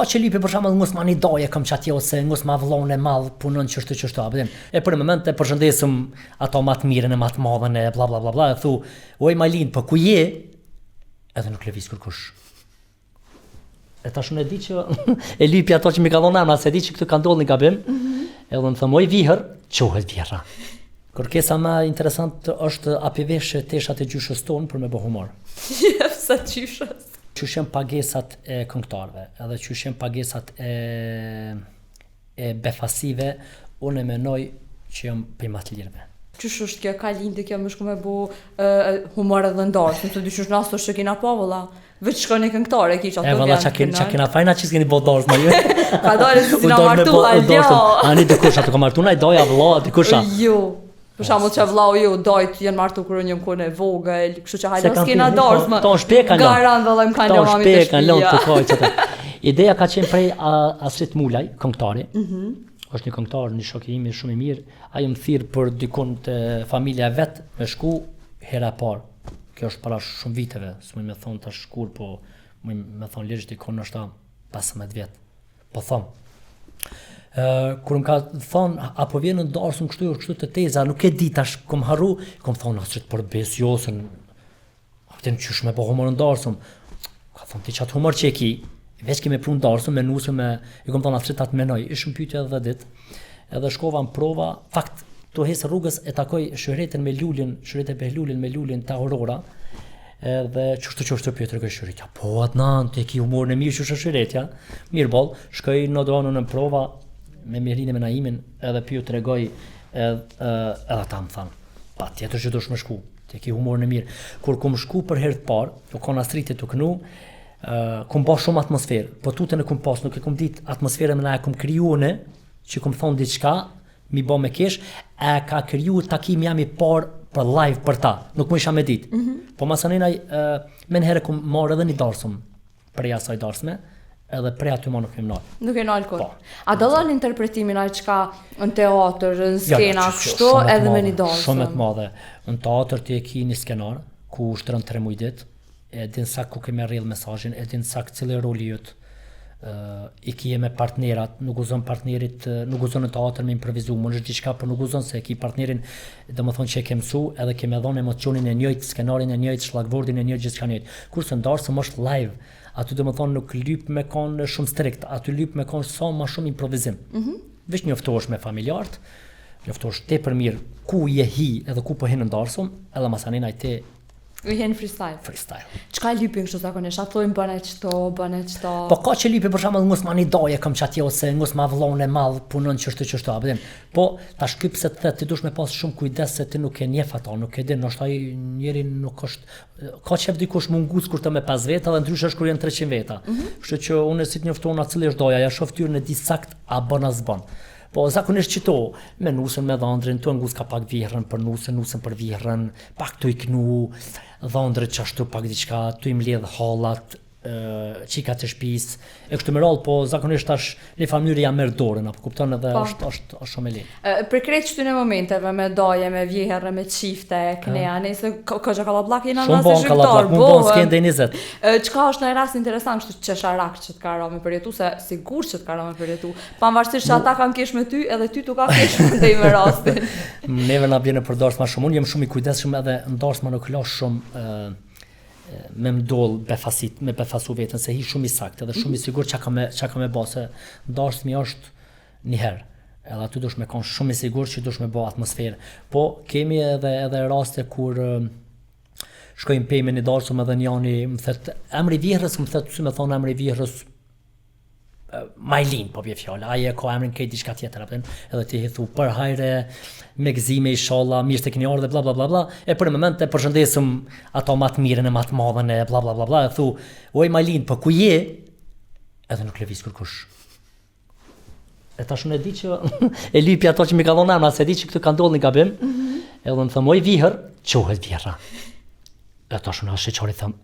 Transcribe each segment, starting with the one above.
ka që lipi për shembull mos ma një doje kam çati ose mos ma vllon e madh punon çështë apo them. E për moment e përshëndesëm ato më të mirën e më të madhen e bla bla bla bla, e thu, oj Malin, po ku je? Edhe nuk lëviz kërkush. E tash unë e di që e lipi ato që më ka dhënë ana, se di që këtu ka ndodhur një gabim. Edhe më thëmë, oj viher, quhet vjerra. Kërkesa më interesant është api veshë teshat e gjyshës tonë për me bë humor. Sa gjyshës? Qyshem pagesat e këngëtarëve, edhe qyshem pagesat e befasive, unë e menoj që jam për më të lirëve. Qysh është kjo, ka lindi kjo më shku me bu humor edhe ndarës, nëse dyqysh nasto që kina po, vëlla, veç shkojnë e këngëtare, ki që ato vëlla, që kina fajna që s'keni bo darës, ma ju. Ka dore që si na martu, aljo. Ani dikush ato ka martu, na i doja vëlla, dikusha. Jo. Për shembull që vllau ju dojt janë martu kur unë jam kone vogël, kështu që hajde s'kena dorës më. Ton shpeka lë. Garan vëllai më kanë lënë mami të shtëpia. Ton shpeka lë. Ideja ka qenë prej Asrit Mulaj, këngëtari. Është një këngëtar, një shok i imi shumë i mirë. Ai më thirr për dikun të familja vet me shku hera parë. Kjo është para shumë viteve, s'më më thon tash kur, po më thon lësh dikon ndoshta 15 vjet. Po them. Kur më ka thonë, apo vjen në ndarësën kështu të teza, nuk e di tash, kom harru, kom thonë, asë që të përbes josën, apëtin qysh me po humor në ndarësën, ka thonë, ti qatë humor që e ki, veç ki me pru në ndarësën, me nusën, i kom thonë, asë që ta të menoj, ishëm pyetje edhe dit, edhe shkova në prova, fakt, të hesë rrugës e takoj shëretën me lullin, shëretën Behlulin me lullin të Aurora, edhe qështë pjetër kë shëretja, po atë nan, të e ki humor në mirë që shëretja, mirë bol, shkoj në dronën në prova, me Mirinë me Naimin, edhe pju të regoj, edhe ta më thanë, pa tjetër që do shme shku, të ki humor në mirë. Kur kom shku për herë të parë, u kon astritit të kënu, kom ba shumë atmosferë, po tutën e kom pas, nuk e kom dit atmosferën me na e kom kriju në, që kom thonë diçka, mi ba me kesh, e ka kriju takim jam i parë për live për ta, nuk më isha me dit. Po masanina, me në herë kom marrë edhe një darsëm, për asaj darsme, edhe prej aty ma nuk e nalë. Nuk e nalë kur. A do dhënë interpretimin a qka në teatr, në skena, kështu, edhe me një dansën? Shumë të madhe. Në teatr ti e ki një skenar, ku shtërën 3 mujdit, e din sak ku keme rrëll mesazhin, e din sak cilë roli jëtë, i ki me partnerat, nuk uzon partnerit, nuk uzon në teatr me improvizu, më nështë diçka, për nuk uzon se e ki partnerin, dhe më thonë që e ke mësu, edhe ke me dhonë emocionin e njëjtë, skenarin e njëjtë, shlagvordin e njëjtë, gjithë ka njëjtë. Kurse ndarësëm është live, aty dhe më thonë nuk lyp me konë shumë strikt, aty lyp me konë sa ma shumë improvizim. Vesh njoftosh me familjartë, njoftosh te për mirë ku je hi edhe ku po hinë ndarësum, edhe masanin te u jenë freestyle. Freestyle. Qka lypin kështu zakonisht? A thojnë bëne qëto? Po ka që lypi për shembull mos ma një doje kam qati ose mos ma vllon e madh punon çështë apo them. Po tash ky pse të ti dush me pas shumë kujdes se ti nuk e njeh ata, nuk e din, ndoshta njëri nuk është ka çep dikush mungus kur të me 5 veta dhe ndryshe është kur janë 300 veta. Kështu që unë si të njofton atë cili është doja, ja shoh fytyrën e di sakt a bën as bën. Po zakonisht qito, me nusën, me dhëndrin, tu ngus ka pak vjehrën për nusën për vjehrën, pak tu i knu, dhëndrit qashtu pak diçka, tu i mledh hallat, qikat të shtëpis, e kështu me radhë, po zakonisht tash në familje jam merr dorën, apo kupton edhe është shumë e lehtë. Për krejt këtyre momenteve me daje, me vjeherë, me çifte, knea, nëse ka kallabllak jena në rastin shqiptar, bon skende 20. Çka është në rast interesant kështu çesharak që të ka rënë përjetu, se sigurt që të ka rënë përjetu, pavarësisht që ata kanë kesh me ty, edhe ty tu ka kesh ndaj me rastin. Neve na bën në përdors më shumë, unë jam shumë i kujdesshëm edhe ndars më nuk lash shumë me mdoll befasit, me befasu vetën, se hi shumë i sakt, edhe shumë i sigur që ka me ba, se ndarës mi është njëherë, edhe aty dush me konë shumë i sigur që dush me ba atmosferë. Po, kemi edhe raste kur shkojmë pejme një darësum edhe njani, më thëtë, emri vjehrës, më thëtë, si me thonë emri vjehrës, Majlin, po bje fjallë, aje ka emrin kejt diçka tjetër, edhe ti hithu për hajre, me gëzime inshallah, mirë të keni ardhe, bla bla bla bla, e për moment e përshëndesëm ato më të mirën e më të madhen e bla bla bla bla, e thu, oj Majlin, po ku je? Edhe nuk lëviz kërkush. E tash unë e di që e lypi ato që mi ka dhonë emra, se di që këtu ka ndodhur një gabim, edhe më thëmë, oj viher, quhet vjerra. E tash unë ashe qori thëmë,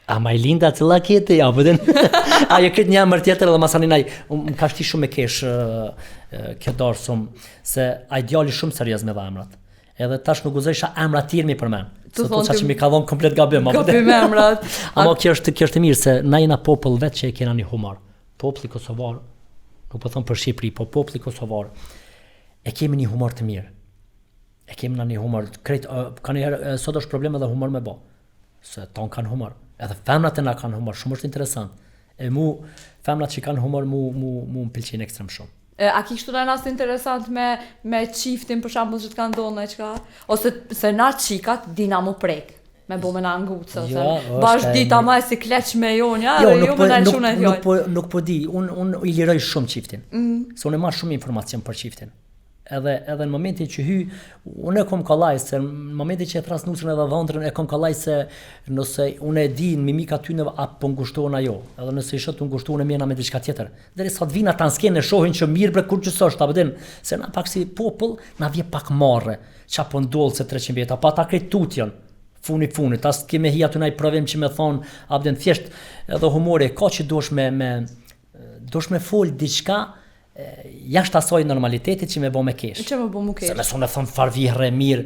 a Majlinda cila kete, ja, pëtën, ajo këtë një emër tjetër edhe masaninaj, më ka shti shumë me kesh kjo darsum, se a djali shumë serios me dha emrat. Edhe tash nuk guzojsha emrat tjerë mi për men. Se to qa që mi ka dhonë komplet gabim. Gabim emrat. Ama kjo është mirë, se na jena popull vetë që e kena një humor. populli kosovar, nuk po them për Shqipëri, po populli kosovar, e kemi një humor të mirë. E kemi një humor, ka një herë, sot është problem edhe humor me bo, se ton kanë humor, edhe femnat e na kanë humor, shumë është interesant. E femnat që kanë humor mu më pëlqen ekstrem shumë. A ki kështu në rast interesant me qiftin për shembull që të kanë ndonë qka? Ose se na qikat dina mu prek, me bo me na ngucë, ose bash dita ma e si kleq me jonja, dhe jo me në shumë e fjallë. Nuk po di, unë i liroj shumë qiftin, se unë e marrë shumë informacion për qiftin. Edhe në momentin që unë e kom kallaj, se në momentin që e thras nutrën edhe dhëndrën, e kom kallaj se nëse unë e di në mimika ty në apo ngushtohen ajo, edhe nëse isha të ngushtohen e mjena me diçka tjetër. Derisa të vina ta skenë e shohin që mirë bre kur qësosht, apo din, se na pak si popull, na vje pak marre, qa po ndollë se 300 vjeta, pa ta krejt tutjon, funit, as keme hi aty naj provim që me thonë, apo din, thjesht edhe humori, ka që dosh me fol diçka, jashtë asoj normalitetit që me bo me kesh. Që me bo me kesh? Se me thonë e thonë farvihre mirë,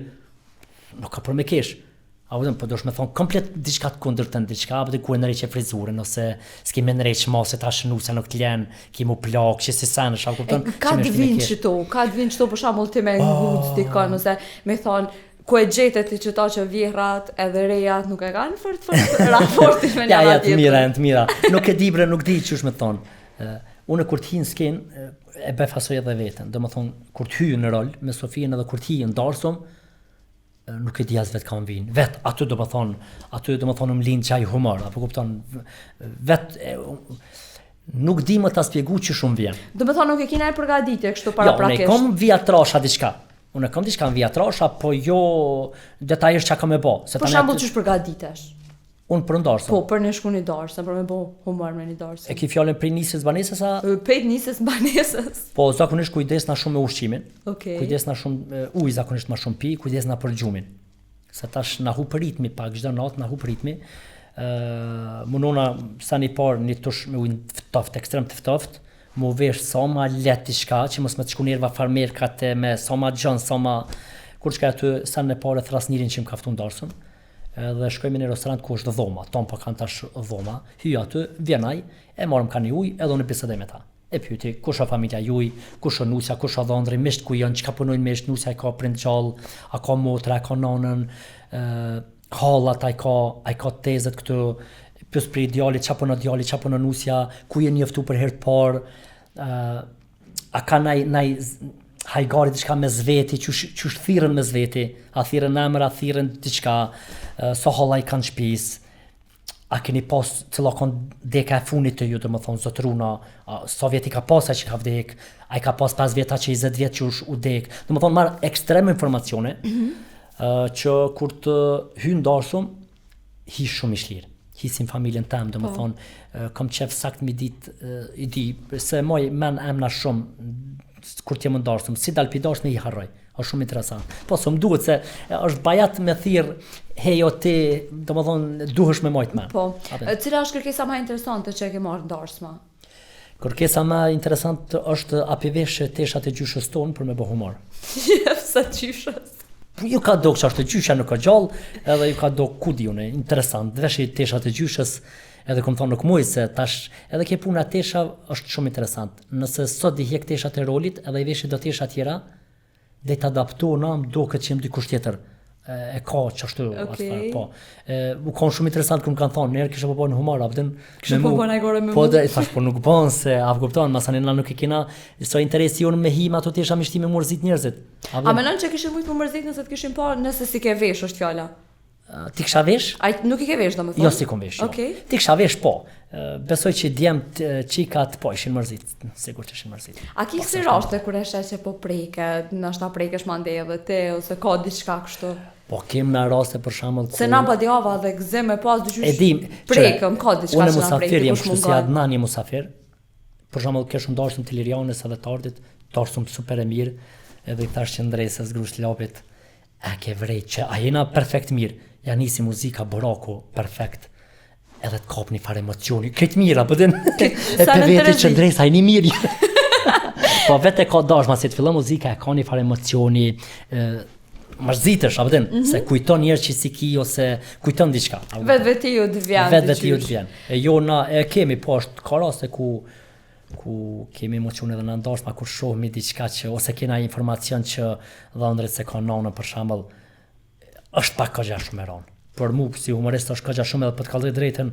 nuk ka për me kesh. Po dosh me thonë komplet diçka të kundërtën, diçka, apo të ku e nëreqe frizurën, ose s'ki me nëreqe ma se ta shënu se nuk t'len, ki mu plak, që si sanë, shak kupton. Ka të vinë qëto për shamull ti me ngutë t'i kanë, ose me thonë, ku e gjetet ti që ta që vjehrat edhe rejat nuk e kanë fort raportit me njëra tjetër. Ja, të mira. Nuk e di bre, nuk di që është me thonë. Unë kur t'hi në skenë, e befasoj edhe vetën. Do më thonë, kur t'hy në rol, me Sofien edhe kur t'hi në darsum, nuk e di as vetë kam vinë. Vetë, aty do më thonë më linë qaj humor, apo kupton, vetë, nuk di më ta spjegu që shumë vjen. Do më thonë, nuk e kina e përgaditje, kështu para prakesh? Unë e kom via trasha diçka. Unë e kom diçka në via trasha, po jo detajisht që ka me bo. Për shambull që përgaditesh? Unë për ndarsëm. Po, për në shku një darsëm, për me bo humor me një darsëm. E ki fjallin prej nisës banesës a? Pejt nisës banesës. Po, zakonisht kujdesna shumë me ushqimin. Okay. Kujdesna shumë, uj zakonisht ma shumë pi, kujdesna për gjumin. Se tash na hu për ritmi pak, çdo natë na hu për ritmi. Munona sa një parë një tush me ujnë ftoft, ekstrem të ftoft, mu vesh sa ma let diçka, që mos me të shku njerëva farmerkate me sa ma gjën, sa ma... Kur çka aty sa në parë thrasnirin që më kaftu ndarsëm. Edhe shkojmë në restorant ku është dhoma, ton po kanë tash dhoma, hyj aty, vjenaj, e marrëm kanë ujë, edhe unë bisedoj me ta. E pyeti, kush është familja juaj, kush është nusja, kush është dhëndri, misht ku janë, çka punojnë misht, nusja e ka prind gjallë, a ka motra, a ka nanën, hallat, ai ka tezet këtu, pyes për djalit, çka punon djali, çka punon nusja, ku je njoftu për herë të parë, a ka naj hajgari diçka me zveti, qysh thirrën me zveti, a thirrën emër, a thirrën diçka, sa halla i kanë shtëpis, a keni pas cila kanë deka e funit të ju, do më thonë zotruna, sa vjet i ka pas që ka vdek, a i ka pas 5 vjeta që 20 vjet që u dek, do më thonë marrë ekstrem informacione, që kur të hynë darsum, hi shumë i shlirë. Hisim familjen tem, do më thonë, kam qef sakt mi dit, i di, se moj men emna shumë, kur t'jem në darsum, si dal pi darsum i harroj, është shumë interesant. Po, së më duhet se është bajat me thirë, hejo ti, do më thonë, duhesh me mojt men. Po, cila është kërkesa ma interesante që e ke marrë në darsma? Kërkesa ma interesante është apiveshe teshat e gjyshës tonë për me bo humor. Sa gjyshës? Ju ka do që është gjysha nuk ka gjallë, edhe ju ka do kudi une, interesant, dveshi teshat e gjyshës, edhe kom thonë nuk muj se tash, edhe ke puna tesha është shumë interesant. Nëse sot di hjek teshat e rolit, edhe i veshi do tesha tjera, dhe të adaptona më do këtë që jem dikush tjetër. E ka që ashtu atëfar, po. U konë shumë interesant kërë më kanë thonë, njerë kështë po në humor, apëtën... Kështë po bëna i gore me mu? Po dhe, thash, po nuk bënë se, avë kuptonë, masani na nuk e kina, so interesi jonë me hima ato tesha mishtime mërzit njerëzit. A menon që kishin mujtë më mërzit nëse të kishin pa, nëse si ke vesh është fjalla? Ti kisha vesh? Nuk i ke vesh, do me thonë? Jo, si kom vesh, jo. Ti kisha vesh, po. Besoj që djemt qikat, po, ishin mërzit. Sigur që ishin mërzit. A ki kësi rashte kër e sheqe po preke, nështë ta prekesh mande edhe te, ose ka diçka kështu? Po, kem në raste për shamëll ku... Se na pa djava dhe gzeme pas dyqysh prekëm, ka diçka që na preke, kush mungon? Si Adnan je musafir, për shamëll keshëm darsëm të Lirianës edhe të ardit, darsëm super e mirë, edhe i thash që ndresës grusht lapit, a ke vrej që a jena perfekt mirë, ja nisi muzika Borako, perfekt, edhe të kap një farë emocioni, këtë mirë, apo den, e për veti që ndresë, a jeni mirë. Po vete ka dash, ma si të fillon muzika, e ka një farë emocioni, mërzitesh, apo den, se kujton njerë që si ki, ose kujton diçka. Vetë ju të vjen. Vetë ju të vjen. E jo na, e kemi, po është ka raste ku ku kemi emocione dhe në ndarshma kur shohmi diçka që ose kena informacion që dhëndrit se ka nona për shembull është pak kogja shumë e rëndë. Për mu si humorist është kogja shumë edhe për të kallë drejtën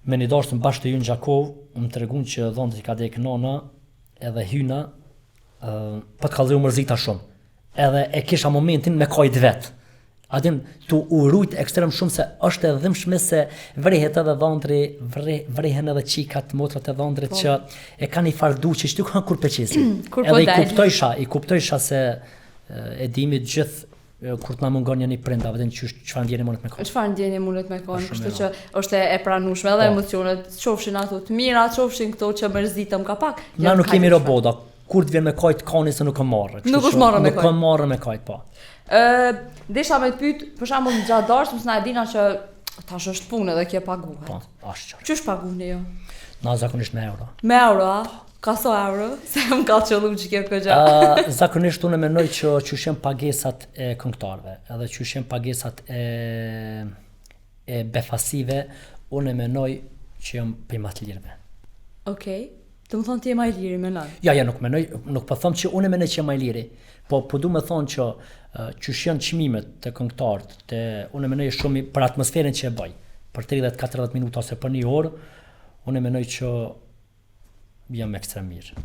me një dashur bashkë të Jun Gjakov, më tregon që dhëndrit ka dek nona edhe hyna për të kallë mërzita shumë. Edhe e kisha momentin me kajt vet. Adin tu urujt ekstrem shumë se është e dhimbshme se vrehet edhe dhëndri, vrehen edhe qikat, motrat e dhëndrit që e kanë i fardu që shtu kanë kur peqesi. Edhe i kuptojsha se e dimi gjithë kur të na mungon një prind, vetëm çfarë ndjeni mundet me kon. Çfarë ndjeni mundet me kon, kështu që është e pranueshme edhe emocionet, qofshin ato të mira, qofshin këto që mërzitëm ka pak. Na nuk kemi robota. Kur të vjen me kajt kani se nuk e marrë. Nuk është marrë me kajt. Nuk e marrë me kajt, po. Desha me të pyet, për shembull në gjatë darkës, mos na e dina që tash është punë edhe kje paguhet. Po, është qartë. Ç'është paguani jo? Na zakonisht me euro. Me euro, a? Ka so euro? Se më ka qellu që kjo këgja. Zakonisht unë mendoj që qyshem pagesat e këngëtarëve, edhe qyshem pagesat e befasive, unë mendoj që jam për më të lirëve. Okej. Të më thonë ti e ma i liri me nënë? Ja, nuk po them që unë mendoj që jam më i liri, po du me thonë që qysh janë çmimet të këngëtarët, unë mendoj shumë për atmosferën që e bëj, për 30-40 minuta ose për një orë, unë mendoj që jam ekstrem mirë.